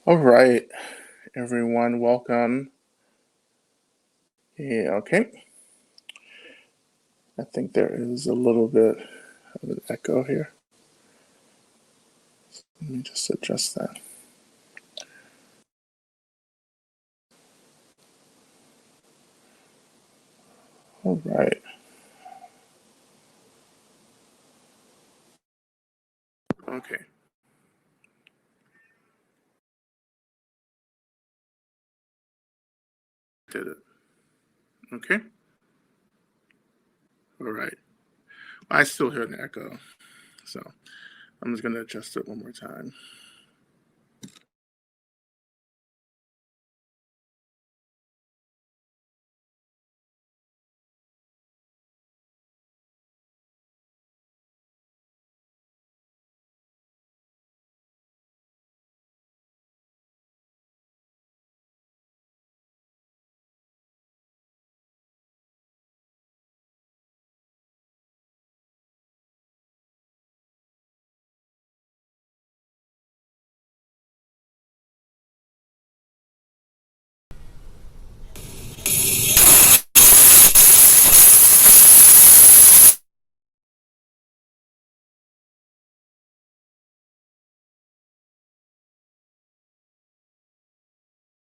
All right, everyone, welcome. Yeah, okay. I think there is a little bit of an echo here. Let me just adjust that. All right. Okay. Did it. Okay. All right. I still hear an echo, so I'm just going to adjust it one more time.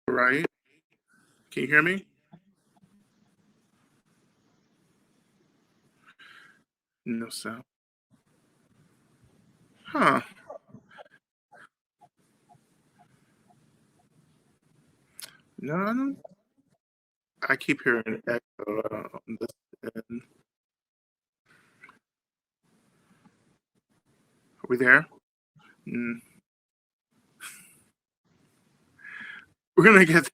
All right. Can you hear me? No sound. Huh. No, I don't. I keep hearing an echo on this end. Are we there? Mm. We're going to get.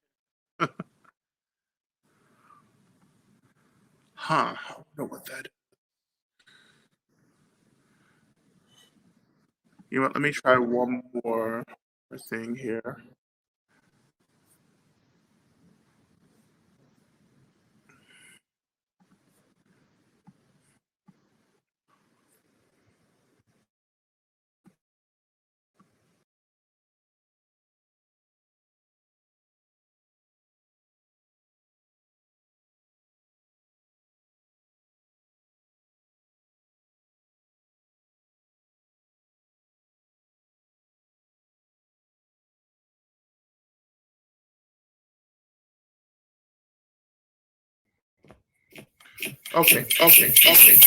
Huh. I don't know what that is. You know what? Let me try one more thing here. Okay, okay, okay.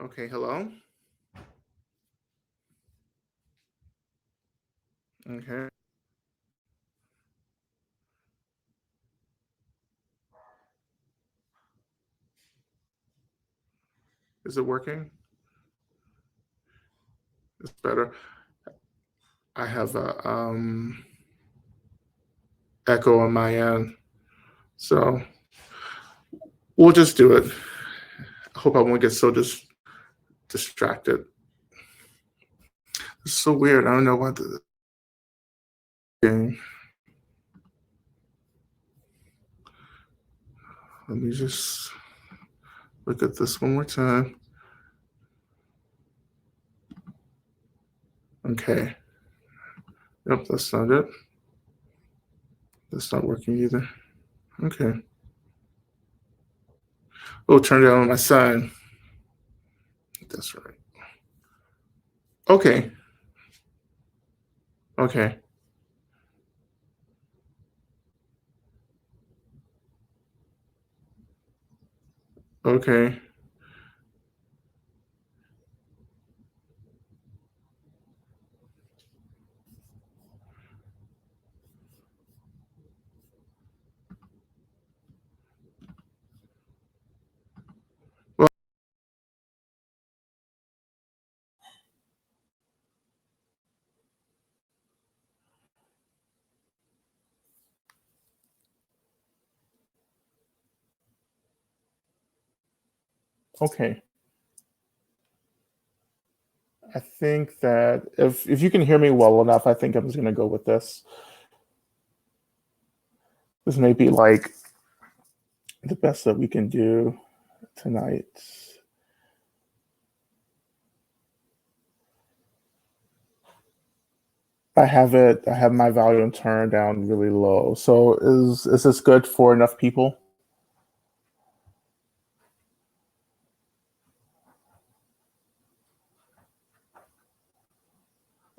Okay, hello. Okay, is it working? It's better. I have a echo on my end, so we'll just do it. I hope I won't get so distracted. It's so weird. I don't know what the game. Let me just look at this one more time. Okay. Yep, that's not it. That's not working either. Okay. Oh, turn down on my sign. That's right. Okay. Okay. Okay. Well, okay. I think that if you can hear me well enough, I think I'm just gonna go with this. This may be like the best that we can do tonight. I have my volume turned down really low. So is this good for enough people?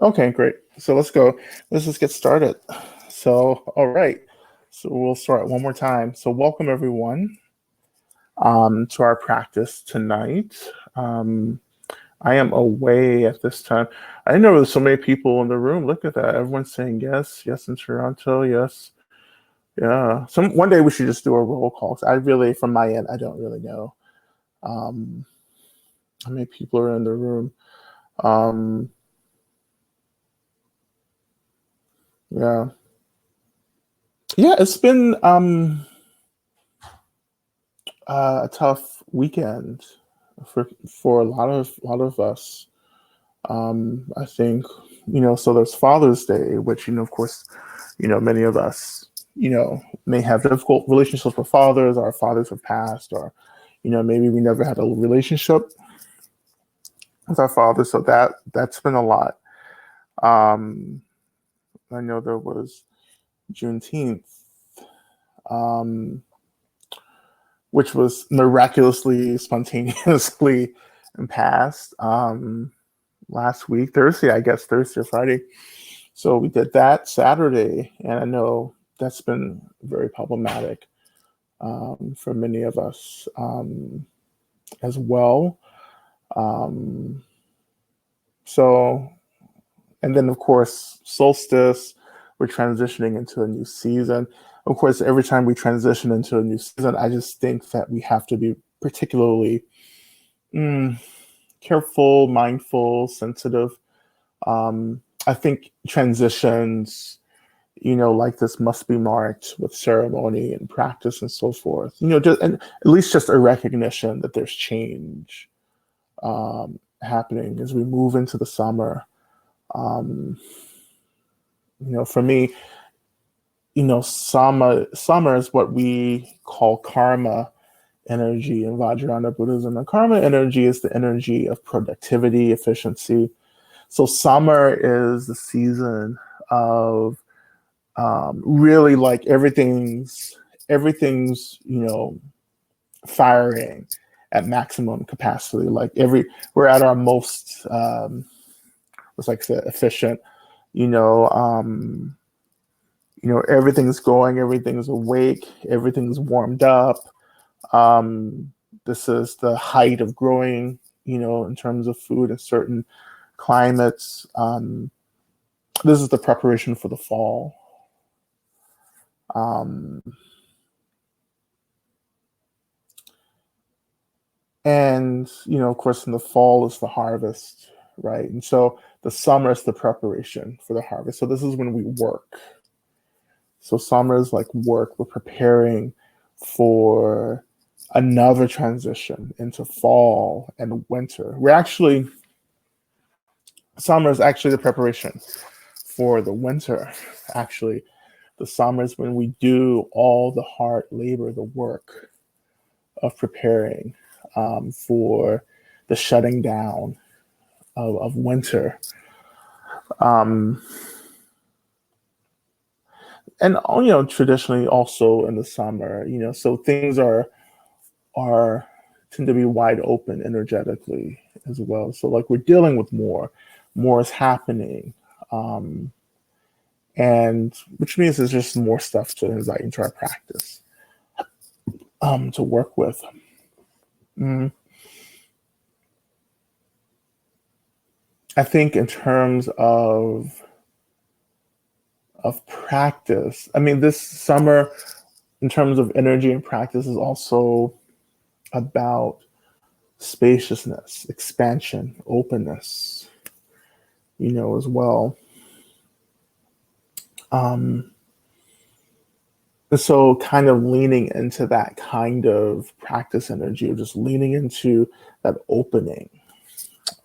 Okay, great. So let's go. Let's just get started. So, all right. So we'll start one more time. So welcome everyone to our practice tonight. I am away at this time. I didn't know there was so many people in the room. Look at that. Everyone's saying yes, yes in Toronto, yes. Yeah. Some one day we should just do a roll call. 'Cause I really, from my end, I don't really know um, how many people are in the room. Um, yeah, yeah. It's been a tough weekend for a lot of us. I think so. There's Father's Day, which of course, many of us may have difficult relationships with fathers. Our fathers have passed, or maybe we never had a relationship with our fathers. So that's been a lot. Um, I know there was Juneteenth, um, which was miraculously, spontaneously passed last week, Thursday, I guess, Thursday or Friday. So we did that Saturday, and I know that's been very problematic for many of us as well. Um, so, and then of course, solstice, we're transitioning into a new season. Of course, every time we transition into a new season, I just think that we have to be particularly mm, careful, mindful, sensitive. I think transitions, like this must be marked with ceremony and practice and so forth. And at least just a recognition that there's change happening as we move into the summer. Um, for me, summer is what we call karma energy in Vajrayana Buddhism. And karma energy is the energy of productivity, efficiency. So summer is the season of really like everything's firing at maximum capacity. Like we're at our most what's like the efficient. You know, um, everything's going, everything's awake, everything's warmed up. Um, this is the height of growing. in terms of food in certain climates. This is the preparation for the fall. Um, and, of course, in the fall is the harvest, right? And so the summer is the preparation for the harvest. So this is when we work. So summer is like work. We're preparing for another transition into fall and winter. Summer is actually the preparation for the winter. Actually, the summer is when we do all the hard labor, the work of preparing for the shutting down of winter. Um, and traditionally also in the summer, so things are tend to be wide open energetically as well. So like we're dealing with more is happening. And which means there's just more stuff to invite into our practice to work with. Mm. I think in terms of practice, I mean, this summer, in terms of energy and practice, is also about spaciousness, expansion, openness, as well. So kind of leaning into that kind of practice energy, or just leaning into that opening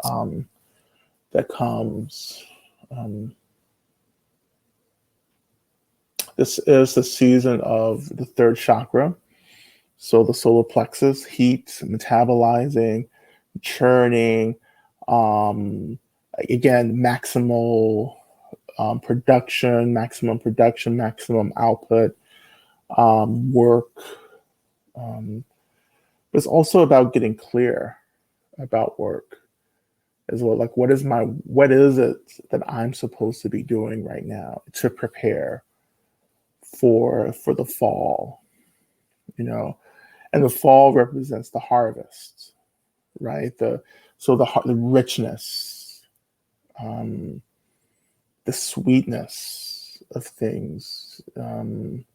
that comes. This is the season of the third chakra. So the solar plexus, heat, metabolizing, churning, again, maximum production, maximum output, work. It's also about getting clear about work as well. Like, what is it that I'm supposed to be doing right now to prepare for the fall, and the fall represents the harvest, right? The richness, the sweetness of things, and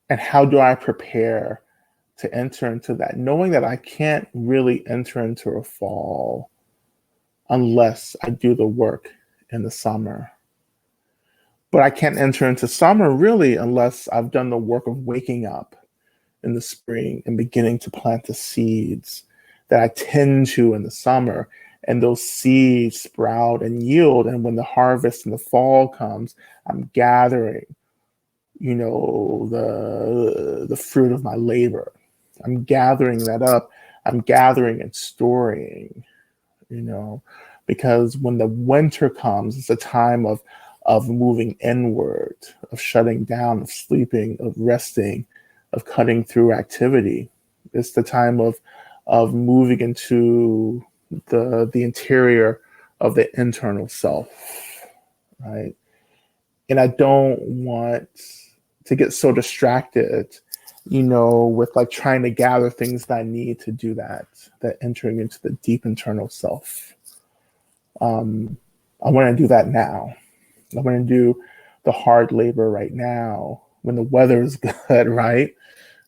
how do I prepare to enter into that, knowing that I can't really enter into a fall unless I do the work in the summer. But I can't enter into summer really unless I've done the work of waking up in the spring and beginning to plant the seeds that I tend to in the summer. And those seeds sprout and yield. And when the harvest in the fall comes, I'm gathering, the fruit of my labor. I'm gathering that up. I'm gathering and storing, because when the winter comes, it's a time of moving inward, of shutting down, of sleeping, of resting, of cutting through activity. It's the time of moving into the interior of the internal self, right? And I don't want to get so distracted, with like trying to gather things that I need to do that entering into the deep internal self. I want to do that now. I want to do the hard labor right now when the weather is good, right?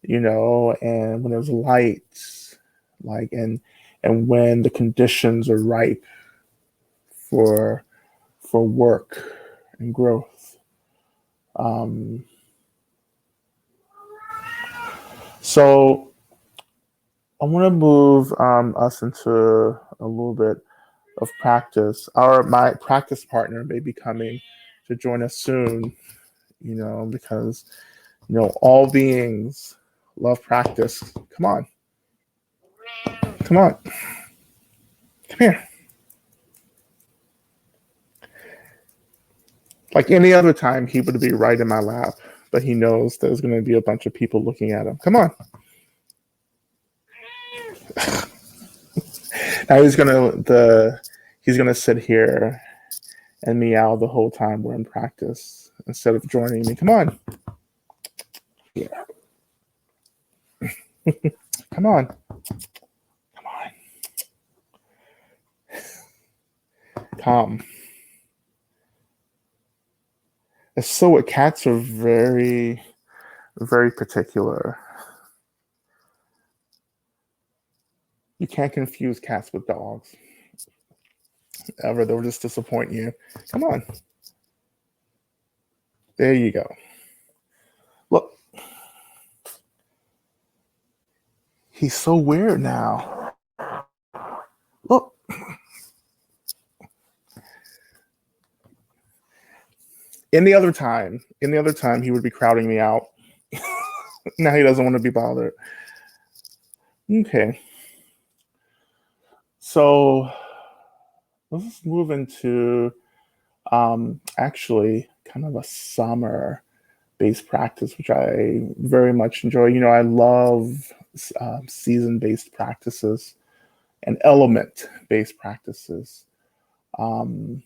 And when there's light, and when the conditions are ripe for work and growth. So I want to move us into a little bit of practice. My practice partner may be coming to join us soon, because all beings love practice. Come on, come here. Like any other time, he would be right in my lap, but he knows there's going to be a bunch of people looking at him. Come on. Now he's gonna sit here and meow the whole time we're in practice instead of joining me. Come on. Yeah. Come on. calm. And so cats are very, very particular. You can't confuse cats with dogs ever. They'll just disappoint you. Come on. There you go. Look, he's so weird now. Look. In the other time, he would be crowding me out. Now he doesn't want to be bothered. Okay. So let's move into actually kind of a summer based practice, which I very much enjoy. I love season based practices and element based practices. Um,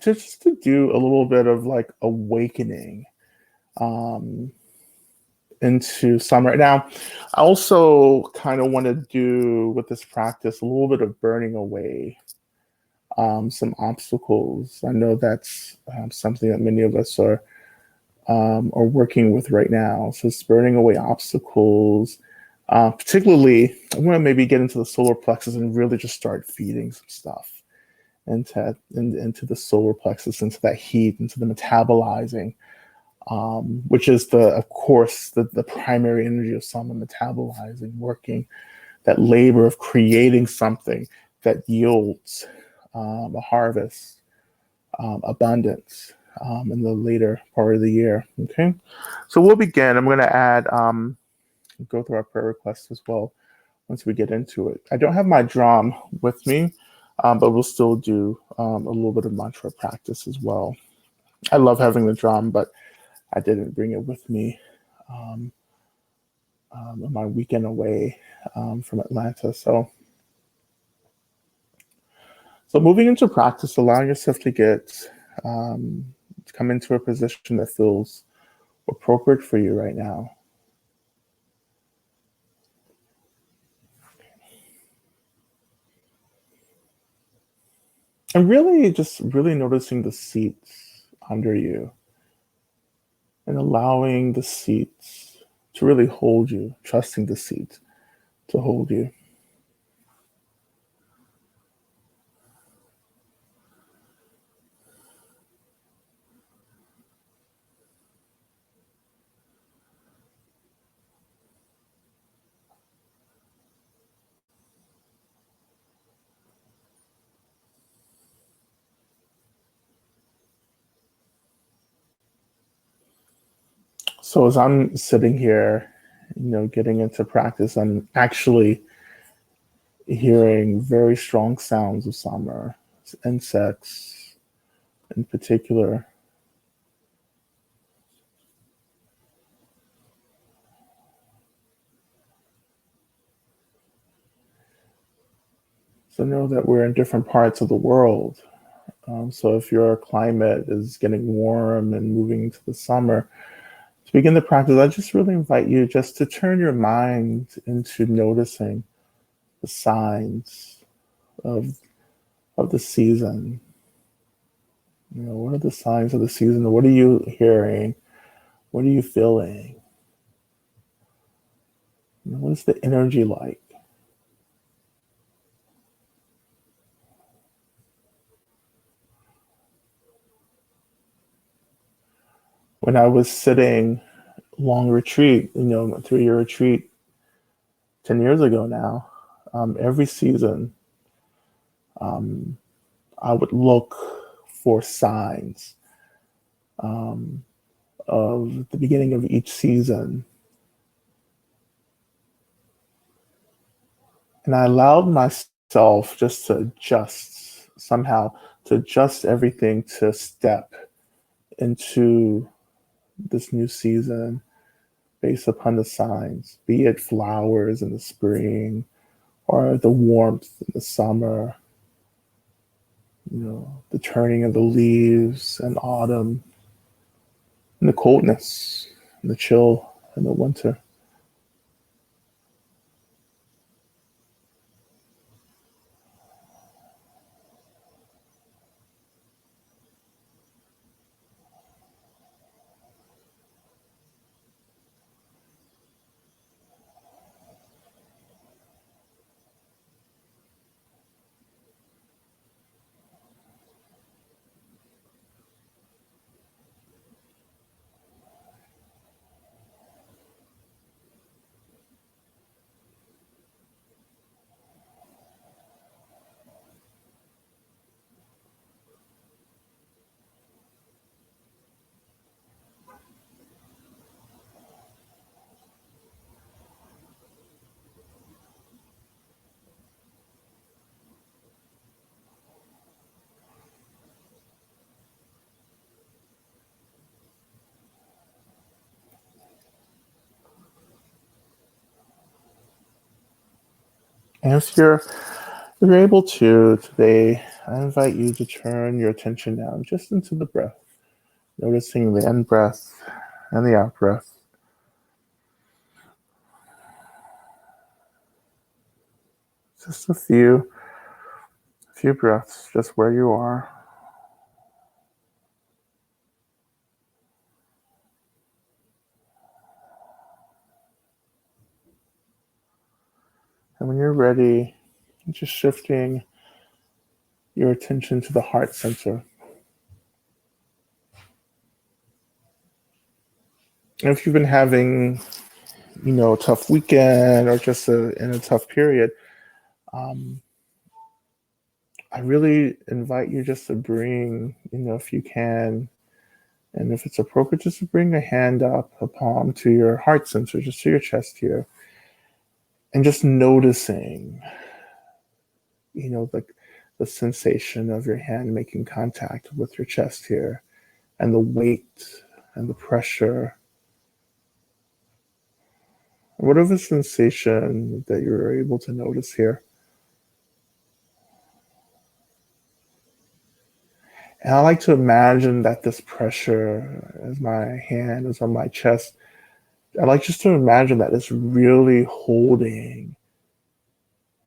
just to do a little bit of like awakening um, into summer. Now, I also kind of want to do with this practice a little bit of burning away some obstacles. I know that's something that many of us are working with right now. So it's burning away obstacles. Particularly, I want to maybe get into the solar plexus and really just start feeding some stuff into the solar plexus, into that heat, into the metabolizing, which is of course, the primary energy of summer, metabolizing, working, that labor of creating something that yields a harvest, abundance in the later part of the year. Okay, so we'll begin. I'm going to add, go through our prayer requests as well once we get into it. I don't have my drum with me, but we'll still do a little bit of mantra practice as well. I love having the drum, but I didn't bring it with me on my weekend away from Atlanta. So moving into practice, allowing yourself to to come into a position that feels appropriate for you right now. And really just really noticing the seats under you and allowing the seats to really hold you, trusting the seat to hold you. So as I'm sitting here, getting into practice, I'm actually hearing very strong sounds of summer, insects in particular. So know that we're in different parts of the world. So if your climate is getting warm and moving into the summer, to begin the practice, I just really invite you just to turn your mind into noticing the signs of the season. What are the signs of the season? What are you hearing? What are you feeling? What is the energy like? When I was sitting long retreat, a 3-year retreat 10 years ago now, every season, um, I would look for signs of the beginning of each season. And I allowed myself just to adjust somehow, to adjust everything to step into this new season based upon the signs, be it flowers in the spring or the warmth in the summer, the turning of the leaves in autumn, and the coldness and the chill in the winter. And if you're able to today, I invite you to turn your attention now just into the breath, noticing the in breath and the out breath. Just a few breaths, just where you are. And when you're ready, just shifting your attention to the heart center. And if you've been having, a tough weekend or just in a tough period, um, I really invite you just to bring, if you can, and if it's appropriate, just to bring a hand up, a palm to your heart center, just to your chest here, and just noticing, like the sensation of your hand making contact with your chest here, and the weight and the pressure, whatever sensation that you're able to notice here. And I like to imagine that this pressure, as my hand is on my chest, I like just to imagine that it's really holding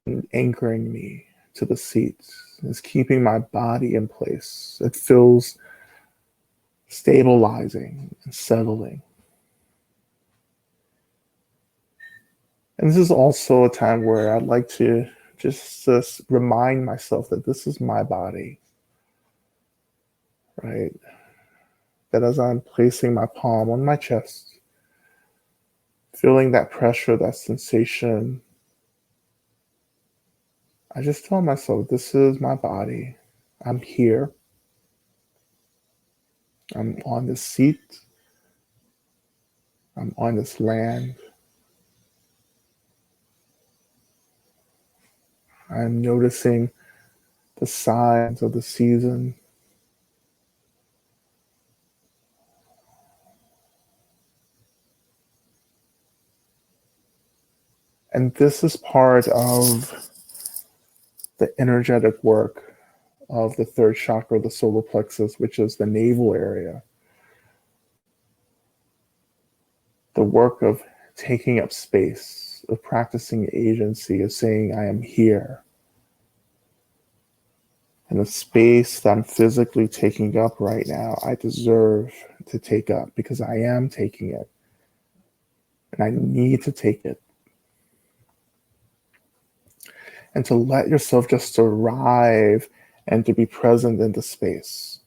and anchoring me to the seat. It's keeping my body in place. It feels stabilizing and settling. And this is also a time where I'd like to just remind myself that this is my body, right? That as I'm placing my palm on my chest, feeling that pressure, that sensation, I just tell myself, this is my body. I'm here. I'm on this seat. I'm on this land. I'm noticing the signs of the season. And this is part of the energetic work of the third chakra, the solar plexus, which is the navel area. The work of taking up space, of practicing agency, of saying, I am here. And the space that I'm physically taking up right now, I deserve to take up because I am taking it. And I need to take it. And to let yourself just arrive and to be present in the space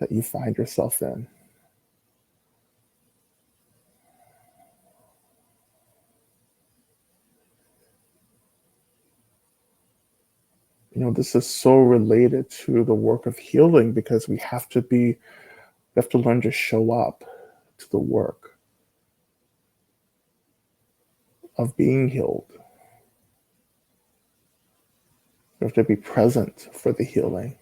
that you find yourself in. This is so related to the work of healing because we have to learn to show up to the work of being healed. We have to be present for the healing.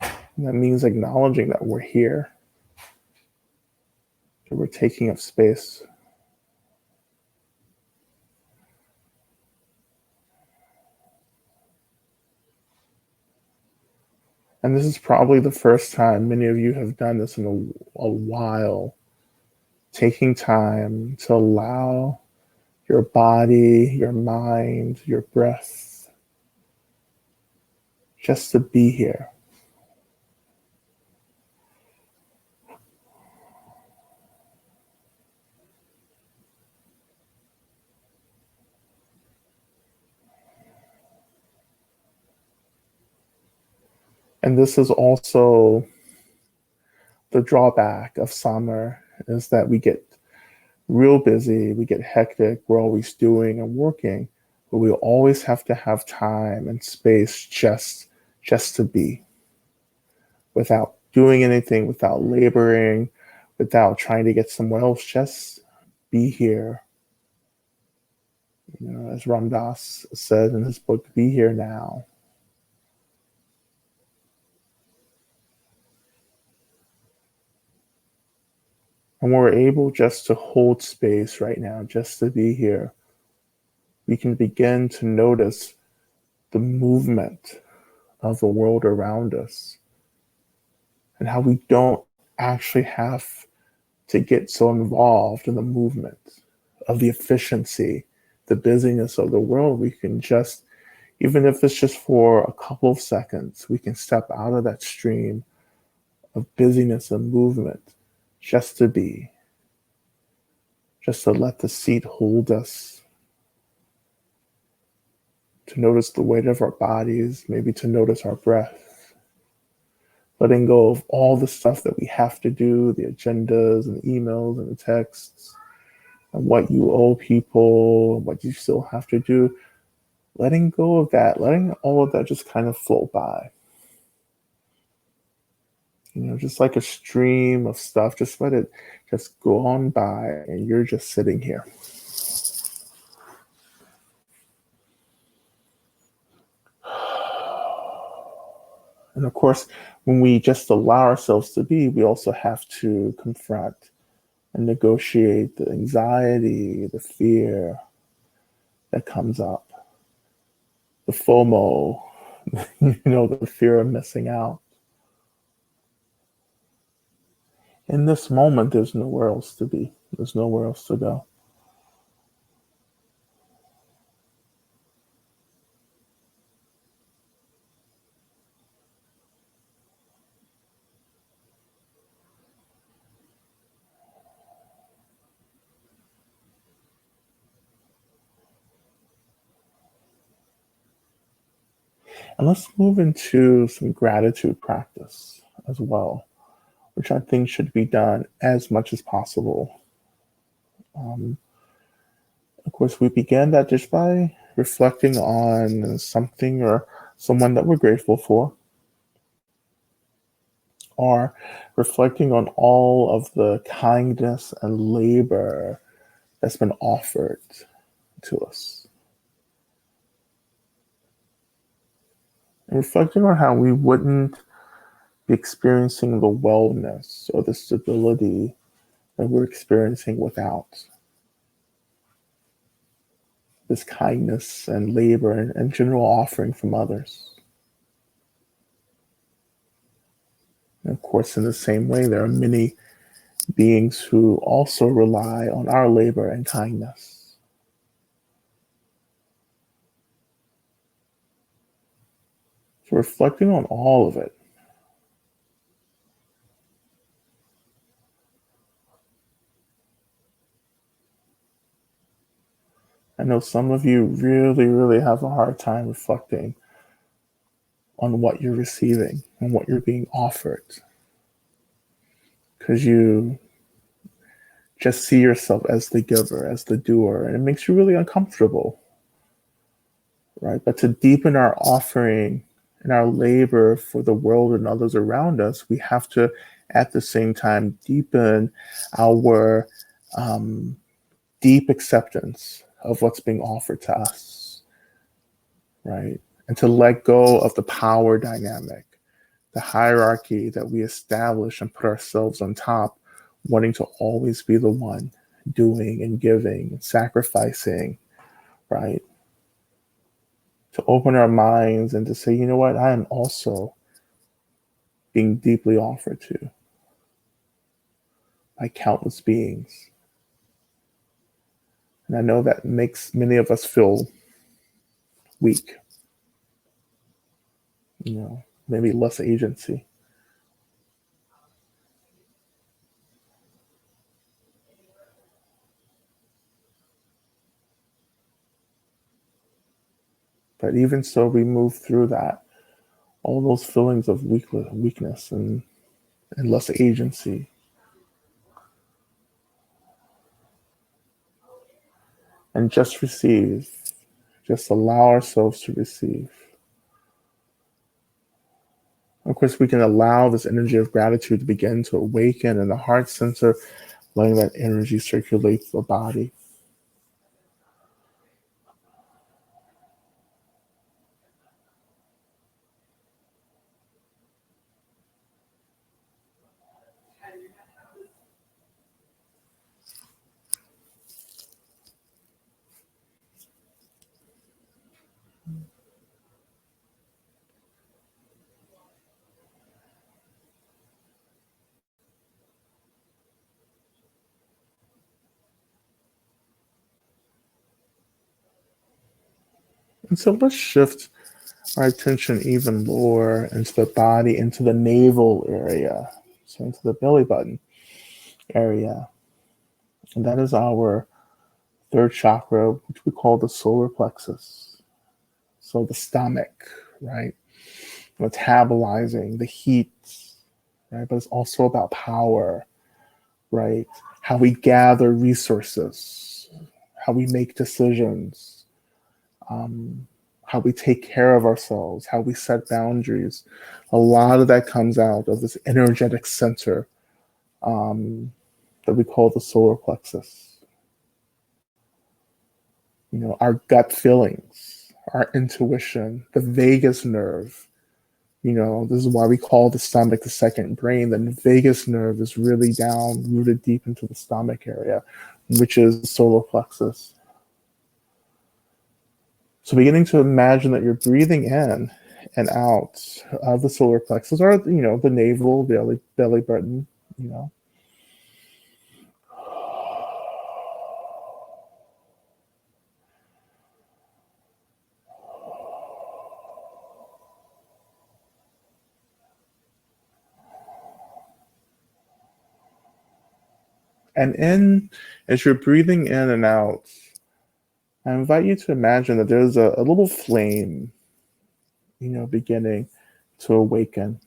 And that means acknowledging that we're here, that we're taking up space. And this is probably the first time many of you have done this in a while, taking time to allow your body, your mind, your breath just to be here. And this is also the drawback of summer, is that we get real busy, we get hectic, we're always doing and working, but we always have to have time and space just to be, without doing anything, without laboring, without trying to get somewhere else, just be here. As Ram Dass said in his book, Be Here Now. And we're able just to hold space right now, just to be here. we can begin to notice the movement of the world around us and how we don't actually have to get so involved in the movement of the efficiency, the busyness of the world. We can just, even if it's just for a couple of seconds, we can step out of that stream of busyness and movement just to be, just to let the seat hold us, to notice the weight of our bodies, maybe to notice our breath, letting go of all the stuff that we have to do, the agendas and the emails and the texts, and what you owe people, what you still have to do, letting go of that, letting all of that just kind of float by. Just like a stream of stuff, just let it just go on by, and you're just sitting here. And of course, when we just allow ourselves to be, we also have to confront and negotiate the anxiety, the fear that comes up, the FOMO, the fear of missing out. In this moment, there's nowhere else to be. There's nowhere else to go. And let's move into some gratitude practice as well, which I think should be done as much as possible. Um, of course, we began that just by reflecting on something or someone that we're grateful for, or reflecting on all of the kindness and labor that's been offered to us. And reflecting on how we wouldn't be experiencing the wellness or the stability that we're experiencing without this kindness and labor and general offering from others. And of course, in the same way, there are many beings who also rely on our labor and kindness. So reflecting on all of it, I know some of you really, really have a hard time reflecting on what you're receiving and what you're being offered because you just see yourself as the giver, as the doer, and it makes you really uncomfortable, right? But to deepen our offering and our labor for the world and others around us, we have to, at the same time, deepen our deep acceptance of what's being offered to us, right? And to let go of the power dynamic, the hierarchy that we establish and put ourselves on top, wanting to always be the one doing and giving and sacrificing, right? To open our minds and to say, you know what, I am also being deeply offered to by countless beings. And I know that makes many of us feel weak, maybe less agency. But even so, we move through that, all those feelings of weakness and less agency. And just receive, just allow ourselves to receive. Of course, we can allow this energy of gratitude to begin to awaken in the heart center, letting that energy circulate the body. And so let's shift our attention even lower into the body, into the navel area, so into the belly button area. And that is our third chakra, which we call the solar plexus. So the stomach, right? Metabolizing the heat, right? But it's also about power, right? How we gather resources, how we make decisions, um, how we take care of ourselves, how we set boundaries. A lot of that comes out of this energetic center um, that we call the solar plexus. You know, our gut feelings, our intuition, the vagus nerve. You know, this is why we call the stomach the second brain. The vagus nerve is really down, rooted deep into the stomach area, which is the solar plexus. So beginning to imagine that you're breathing in and out of the solar plexus, or, you know, the navel, belly button, you know. And as you're breathing in and out, I invite you to imagine that there's a little flame, you know, beginning to awaken,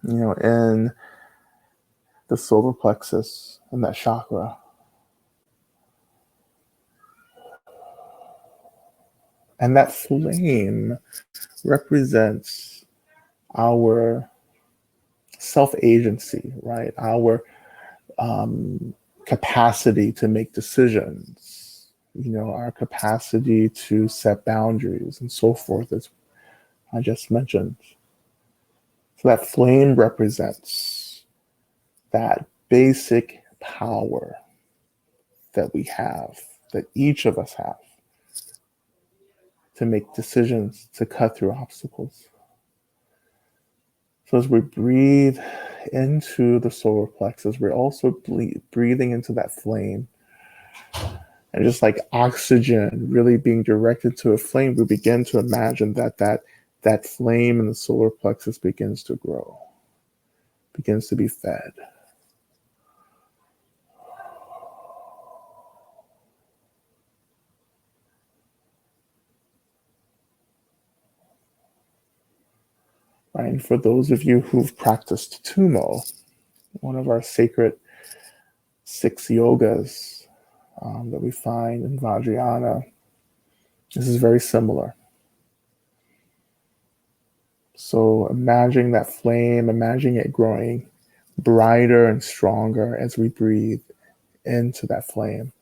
you know, in the solar plexus and that chakra. And that flame represents our self agency, right? Our capacity to make decisions, you know, our capacity to set boundaries and so forth, as I just mentioned. So that flame represents that basic power that we have, that each of us have, to make decisions, to cut through obstacles. So as we breathe into the solar plexus, we're also breathing into that flame. And just like oxygen really being directed to a flame, we begin to imagine that flame in the solar plexus begins to grow, begins to be fed. Right? And for those of you who've practiced Tumo, one of our sacred 6 yogas that we find in Vajrayana, this is very similar. So imagining that flame, imagining it growing brighter and stronger as we breathe into that flame.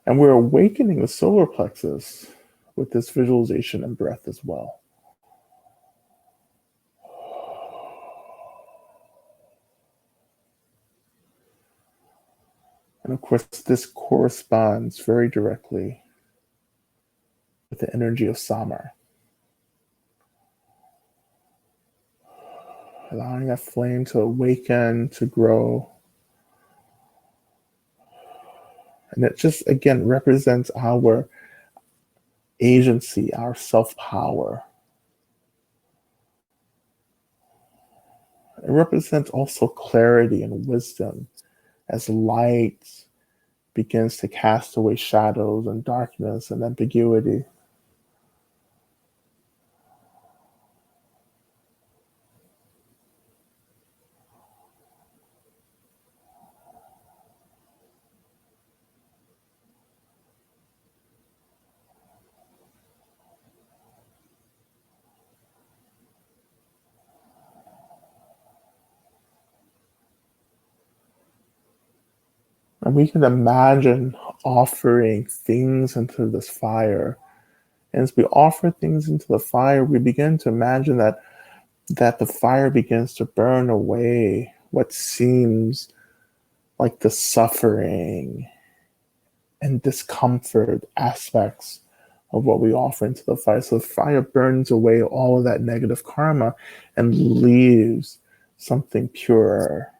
And we're awakening the solar plexus with this visualization and breath as well. And of course, this corresponds very directly with the energy of Samar. Allowing that flame to awaken, to grow. And it just, again, represents our agency, our self-power. It represents also clarity and wisdom as light begins to cast away shadows and darkness and ambiguity. And we can imagine offering things into this fire. And as we offer things into the fire, we begin to imagine that the fire begins to burn away what seems like the suffering and discomfort aspects of what we offer into the fire. So the fire burns away all of that negative karma and leaves something pure,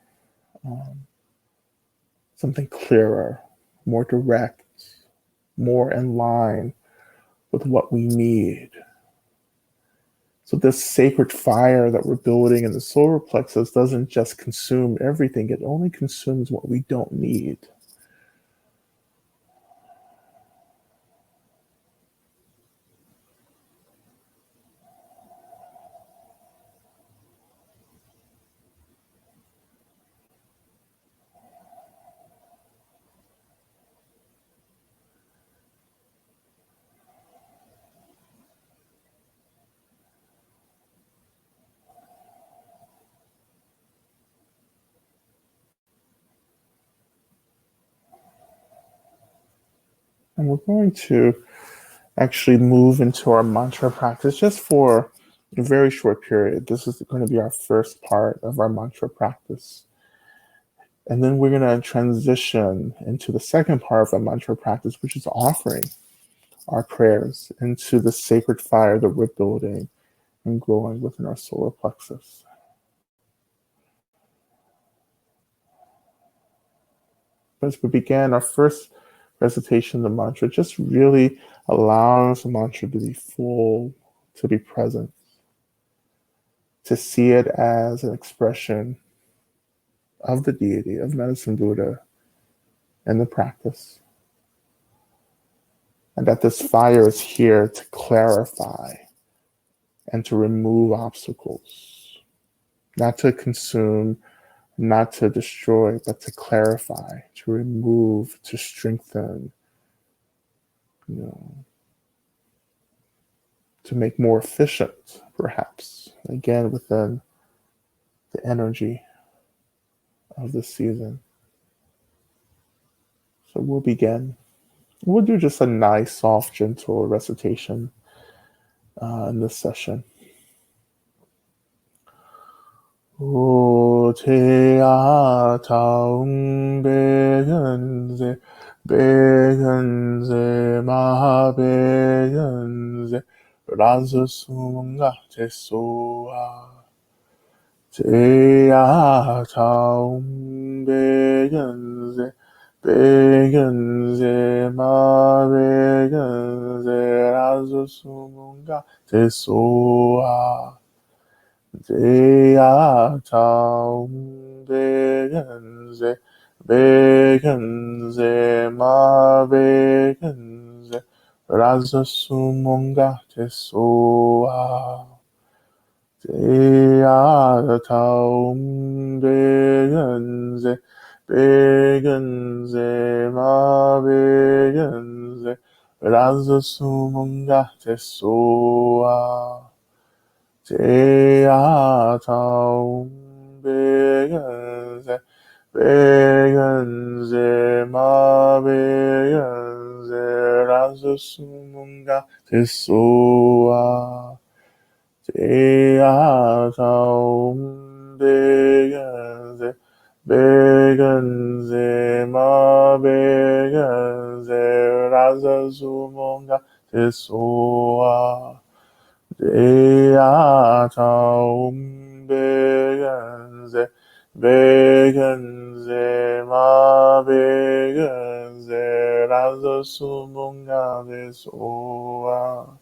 um, something clearer, more direct, more in line with what we need. So this sacred fire that we're building in the solar plexus doesn't just consume everything, it only consumes what we don't need. And we're going to actually move into our mantra practice just for a very short period. This is going to be our first part of our mantra practice. And then we're going to transition into the second part of our mantra practice, which is offering our prayers into the sacred fire that we're building and growing within our solar plexus. As we began our first recitation of the mantra, just really allows the mantra to be full, to be present, to see it as an expression of the deity, of Medicine Buddha, in the practice. And that this fire is here to clarify and to remove obstacles, not to consume, not to destroy, but to clarify, to remove, to strengthen, you know, to make more efficient, perhaps, again, within the energy of this season. So we'll begin. We'll do just a nice, soft, gentle recitation in this session. O te ataung begenze, begenze, ma begenze, raza sumunga te soa. Te ataung begenze, begenze, ma begenze, raza sumunga te soa. Te ataung begenze, begenze, ma begenze, raza sumunga te soa. Te ataung begenze, begenze, ma begenze, raza sumunga te soa. Te ataung begenze, begenze, ma begenze, raza sumunga te soa. Te ataung begenze, begenze, ma begenze, raza sumunga te soa. Te ataung begenze, begenze, ma begenze, raza sumunga te soa.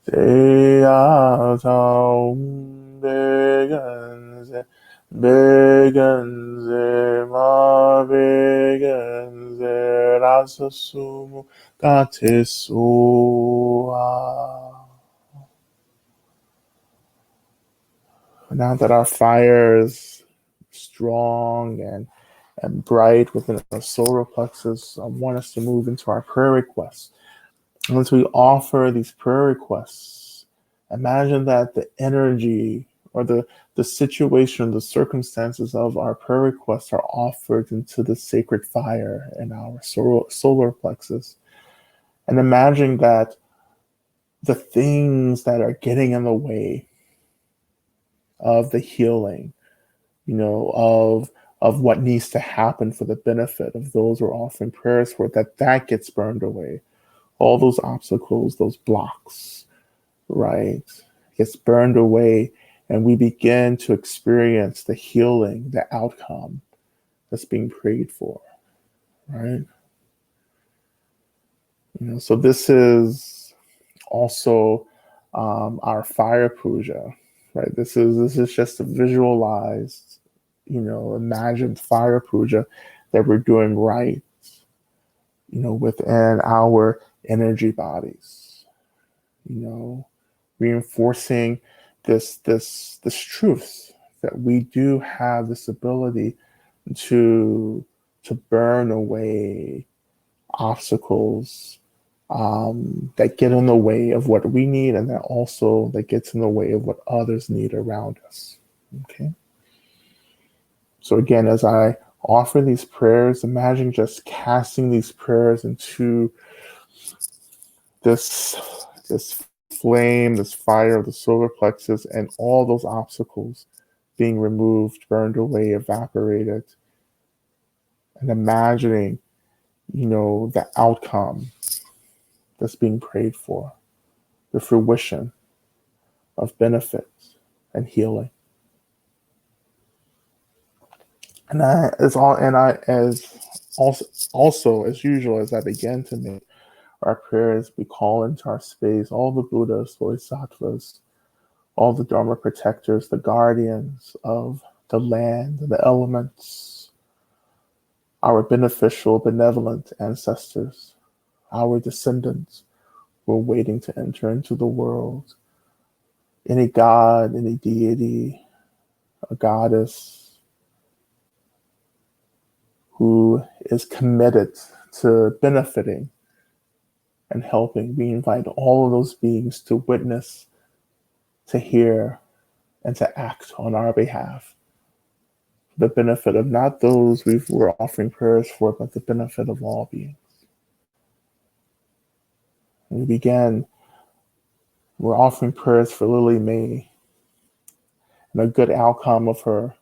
Te ataung begenze, begenze, ma begenze, raza sumunga te soa. Now that our fire is strong and bright within our solar plexus, I want us to move into our prayer requests. And as we offer these prayer requests, imagine that the energy or the situation, the circumstances of our prayer requests are offered into the sacred fire in our solar plexus. And imagine that the things that are getting in the way of the healing, of what needs to happen for the benefit of those we're offering prayers for, that gets burned away. All those obstacles, those blocks, right, gets burned away, and we begin to experience the healing, the outcome that's being prayed for, right? So this is also our fire puja, right? This is just a visualized, imagined fire puja that we're doing right, within our energy bodies, you know, reinforcing this truth that we do have this ability to burn away obstacles that get in the way of what we need, and that also that gets in the way of what others need around us. Okay. So again, as I offer these prayers, imagine just casting these prayers into this this flame, this fire of the solar plexus, and all those obstacles being removed, burned away, evaporated, and imagining, the outcome that's being prayed for, the fruition of benefits and healing. And I as all and I as also as usual, as I begin to make our prayers, we call into our space all the Buddhas, Bodhisattvas, all the Dharma protectors, the guardians of the land, the elements, our beneficial, benevolent ancestors, our descendants who are waiting to enter into the world. Any god, any deity, a goddess who is committed to benefiting and helping. We invite all of those beings to witness, to hear, and to act on our behalf. For the benefit of not those we're offering prayers for, but the benefit of all beings. And we begin, we're offering prayers for Lily May and a good outcome of her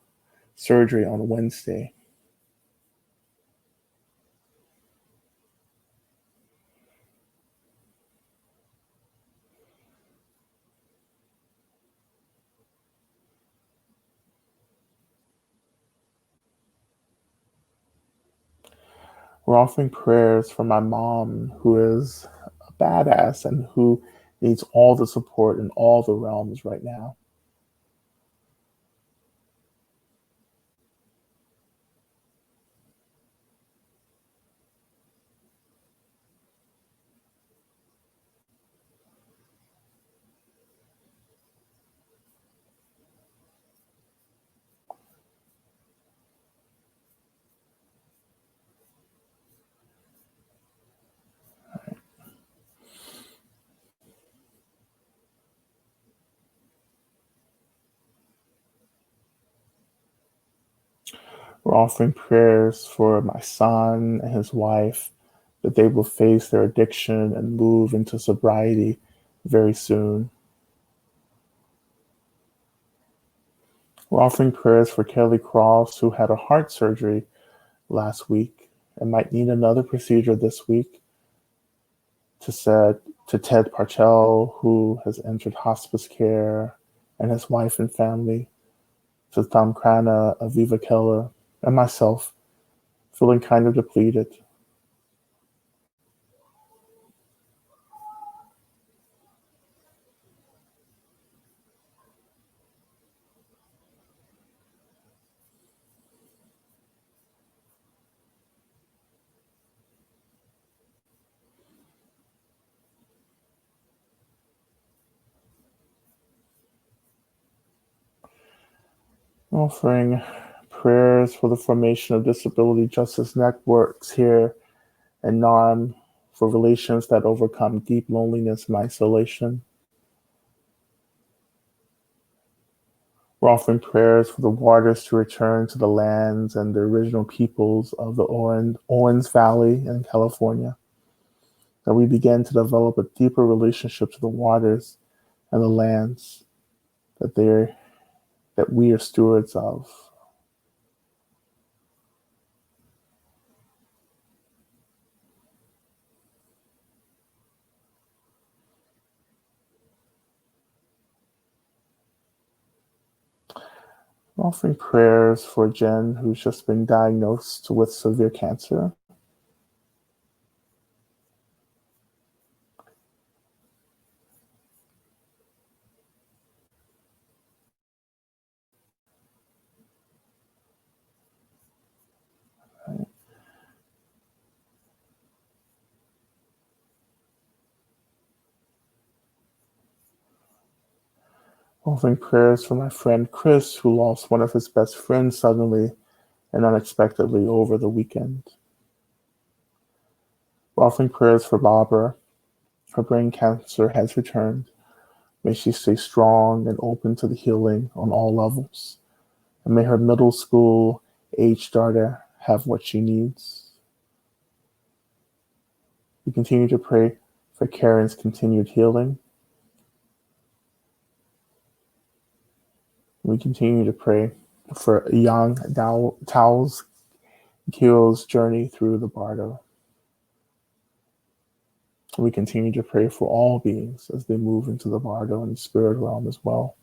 surgery on Wednesday. We're offering prayers for my mom, who is a badass and who needs all the support in all the realms right now. We're offering prayers for my son and his wife, that they will face their addiction and move into sobriety very soon. We're offering prayers for Kelly Cross, who had a heart surgery last week and might need another procedure this week. To Ted Parchell, who has entered hospice care, and his wife and family. To Tom Crana, Aviva Keller, and myself, feeling kind of depleted. Offering prayers for the formation of disability justice networks here in NARM, for relations that overcome deep loneliness and isolation. We're offering prayers for the waters to return to the lands and the original peoples of the Owens Valley in California, that we begin to develop a deeper relationship to the waters and the lands that we are stewards of. Offering prayers for Jen, who's just been diagnosed with severe cancer. Offering prayers for my friend Chris, who lost one of his best friends suddenly and unexpectedly over the weekend. Offering prayers for Barbara. Her brain cancer has returned. May she stay strong and open to the healing on all levels. And may her middle school age daughter have what she needs. We continue to pray for Karen's continued healing. We continue to pray for young Tao's Kyo's journey through the bardo. We continue to pray for all beings as they move into the bardo and the spirit realm as well.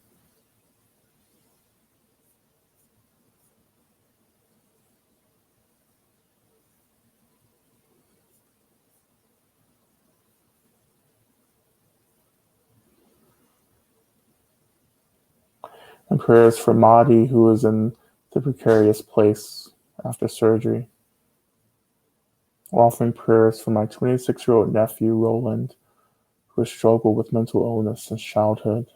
And prayers for Mahdi, who is in the precarious place after surgery. We're offering prayers for my 26-year-old nephew, Roland, who has struggled with mental illness since childhood.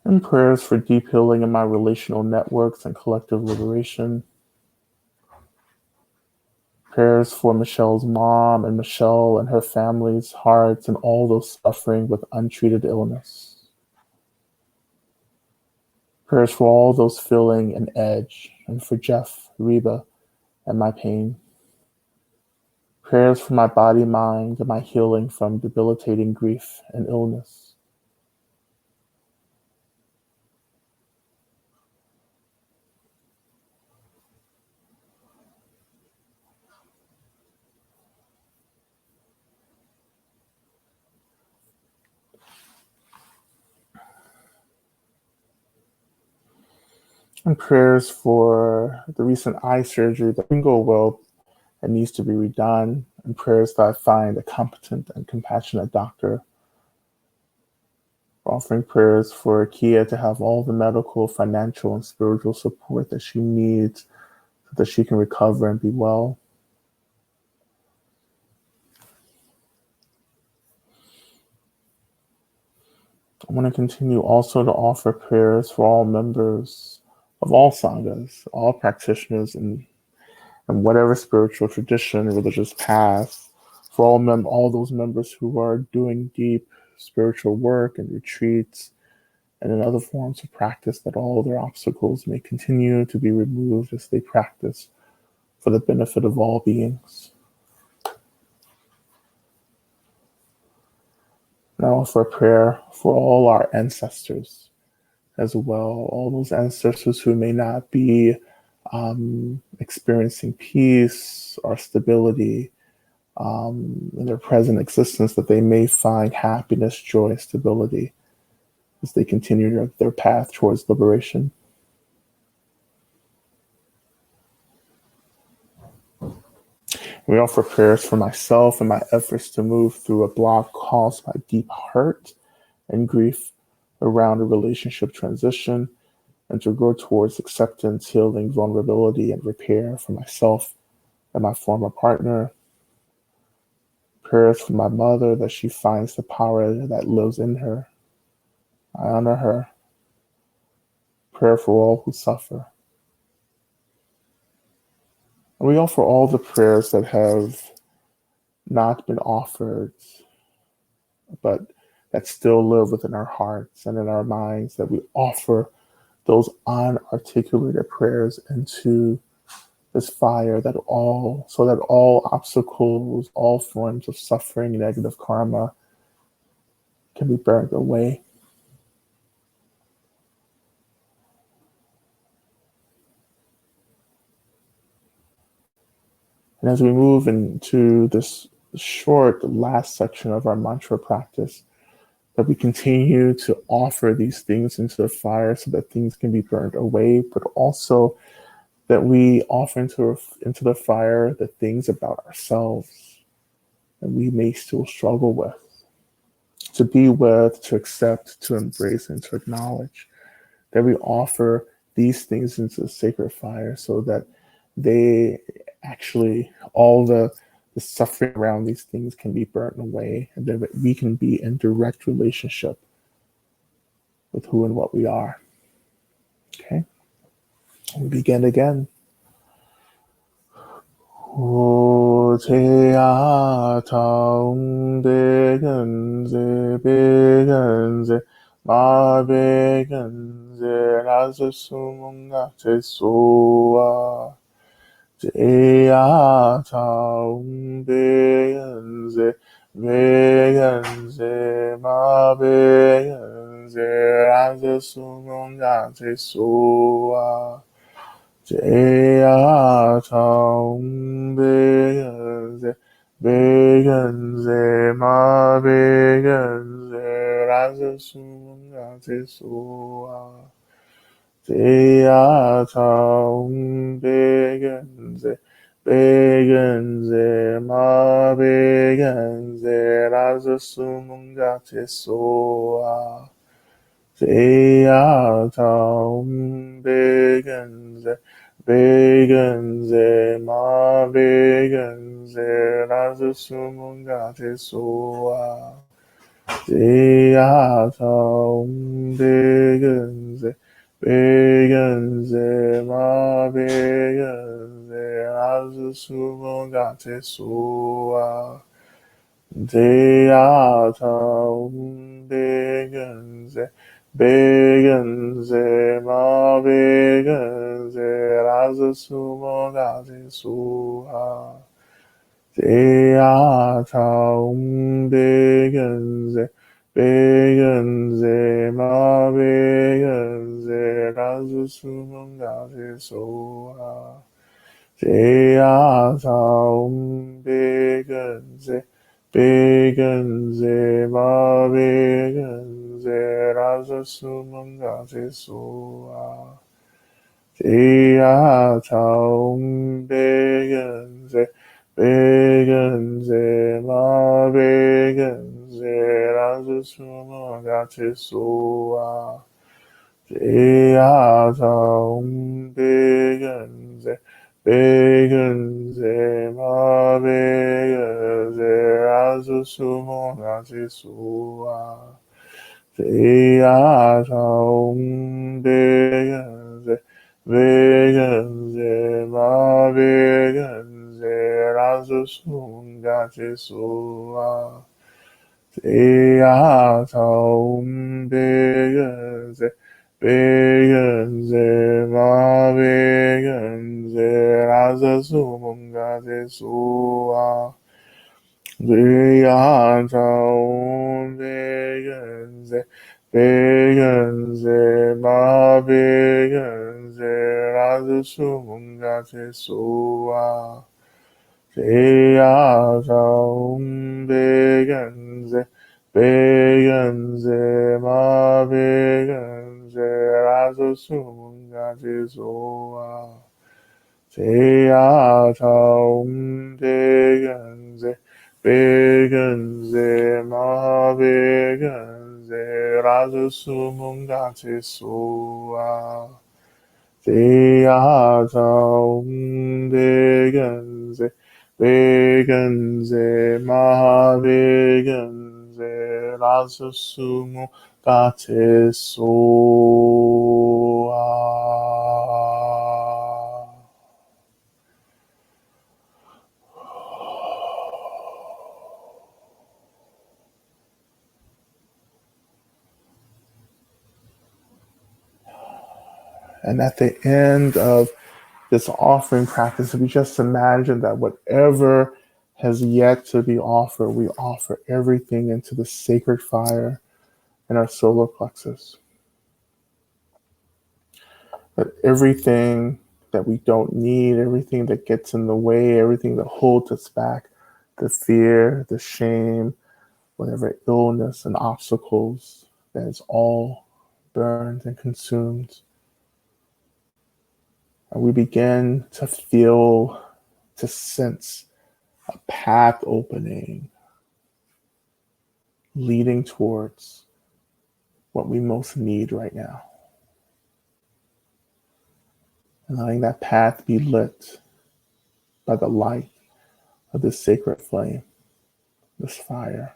And prayers for deep healing in my relational networks and collective liberation. Prayers for Michelle's mom and Michelle and her family's hearts and all those suffering with untreated illness. Prayers for all those feeling an edge, and for Jeff, Reba, and my pain. Prayers for my body, mind, and my healing from debilitating grief and illness. And prayers for the recent eye surgery that didn't go well and needs to be redone. And prayers that I find a competent and compassionate doctor. Offering prayers for Kia to have all the medical, financial, and spiritual support that she needs so that she can recover and be well. I want to continue also to offer prayers for all members of all sanghas, all practitioners in whatever spiritual tradition, religious path, for all those members who are doing deep spiritual work and retreats and in other forms of practice, that all their obstacles may continue to be removed as they practice for the benefit of all beings. Now offer a prayer for all our ancestors as well, all those ancestors who may not be experiencing peace or stability in their present existence, that they may find happiness, joy, stability as they continue their path towards liberation. We offer prayers for myself and my efforts to move through a block caused by deep hurt and grief around a relationship transition, and to grow towards acceptance, healing, vulnerability, and repair for myself and my former partner. Prayers for my mother that she finds the power that lives in her. I honor her. Prayer for all who suffer. And we offer all the prayers that have not been offered, but that still live within our hearts and in our minds, that we offer those unarticulated prayers into this fire, that all so that all obstacles, all forms of suffering, negative karma can be burned away. And as we move into this short last section of our mantra practice, that we continue to offer these things into the fire so that things can be burned away, but also that we offer into the fire the things about ourselves that we may still struggle with, to be with, to accept, to embrace, and to acknowledge, that we offer these things into the sacred fire so that they actually, all the suffering around these things can be burnt away, and that we can be in direct relationship with who and what we are. Okay? We begin again. 호제아타웅 백은제 백은제 마백은제 라스수문가 제소아 제아타웅 백은제 백은제 마백은제 라스수문가 제소아 제야 정백은세 백은세 마백은세 라스수문가제소아 제야 정백은세 백은세 마백은세 라스수문가제소아 제야 정백은세 백은세 마백은세 라스수문가제소아 제야 정백은세 백은세 마백은세 라스수문가제소아 제야 정백은세 백은세 마백은세 라스수문가제소아 제야 정백은세 백은세 마백은세 라스수문가제소아 제야 정백은세 백은세 마백은세 라스수문가제소아 제야 정백은세 백은세 마백은세 라스수문가제소아 제야 정백은세 백은세 마백은세 라스수문가제소아 제야 정백은세 백은세 마백은세 라스수문가제소아 제야 정백은세 백은세 마백은세 라스수문가제소아 제야 정백은세 백은세 마백은세 라스수문가제소아 제야 정백은세 백은세 마백은세 라스수문가제소아 제야 정백은세 백은세 마백은세 라스수문가제소아 제야 정백은세 백은세 마백은세 라스수문가제소아. And at the end of this offering practice, we just imagine that whatever has yet to be offered, we offer everything into the sacred fire in our solar plexus. That everything that we don't need, everything that gets in the way, everything that holds us back, the fear, the shame, whatever illness and obstacles, that is all burned and consumed. And we begin to feel, to sense a path opening, leading towards what we most need right now. And letting that path be lit by the light of this sacred flame, this fire.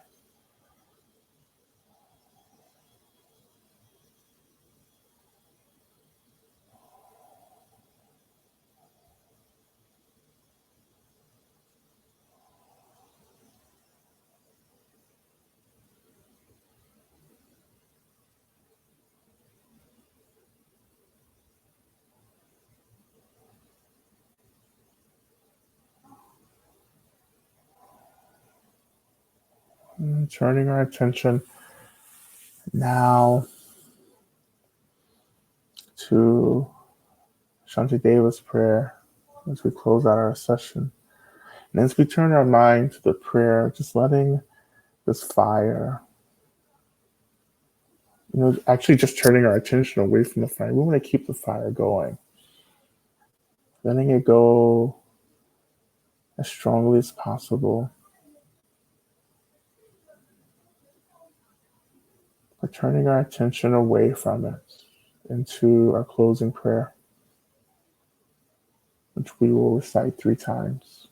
And turning our attention now to Shantideva's prayer as we close out our session. And as we turn our mind to the prayer, just letting this fire, actually just turning our attention away from the fire. We want to keep the fire going, letting it go as strongly as possible, but turning our attention away from it into our closing prayer, which we will recite 3 times.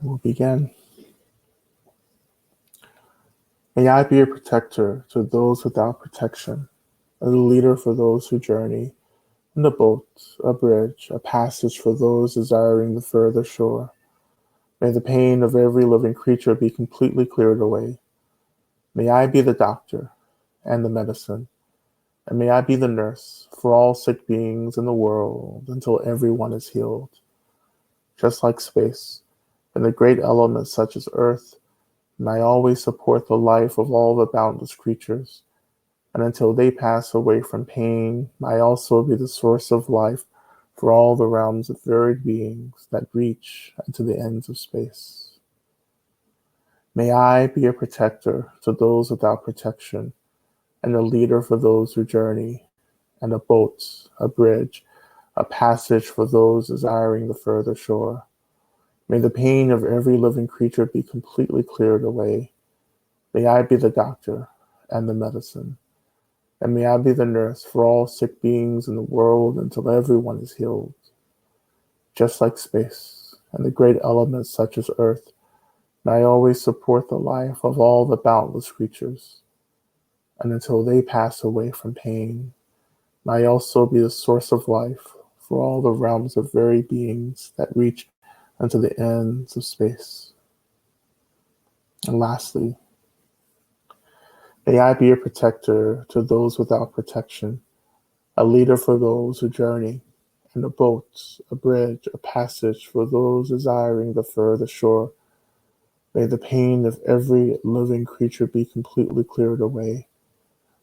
We'll begin. May I be a protector to those without protection, a leader for those who journey, and a boat, a bridge, a passage for those desiring the further shore. May the pain of every living creature be completely cleared away. May I be the doctor and the medicine, and may I be the nurse for all sick beings in the world until everyone is healed. Just like space and the great elements such as earth, may I always support the life of all the boundless creatures, and until they pass away from pain, may I also be the source of life for all the realms of varied beings that reach into the ends of space. May I be a protector to those without protection, and a leader for those who journey, and a boat, a bridge, a passage for those desiring the further shore. May the pain of every living creature be completely cleared away. May I be the doctor and the medicine, and may I be the nurse for all sick beings in the world until everyone is healed. Just like space and the great elements such as earth, may I always support the life of all the boundless creatures, and until they pass away from pain, may I also be the source of life for all the realms of varied beings that reach unto the ends of space. And lastly, may I be a protector to those without protection, a leader for those who journey, and a boat, a bridge, a passage for those desiring the further shore. May the pain of every living creature be completely cleared away.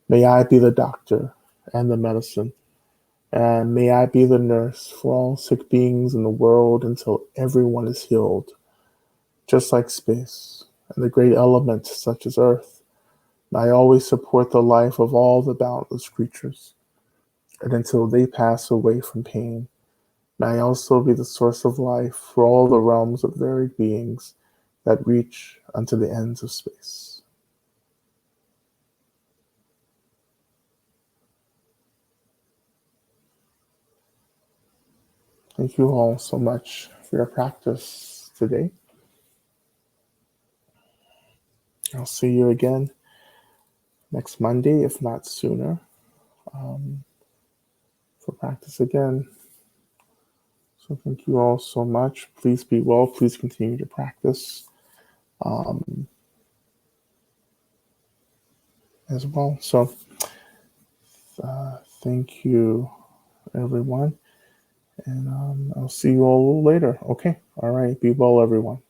May I be the doctor and the medicine, and may I be the nurse for all sick beings in the world until everyone is healed. Just like space and the great elements such as earth, may I always support the life of all the boundless creatures, and until they pass away from pain, may I also be the source of life for all the realms of varied beings that reach unto the ends of space. Thank you all so much for your practice today. I'll see you again next Monday, if not sooner, for practice again. So thank you all so much. Please be well. Please continue to practice um, as well. So thank you, everyone. And I'll see you all later. Okay. All right. Be well, everyone.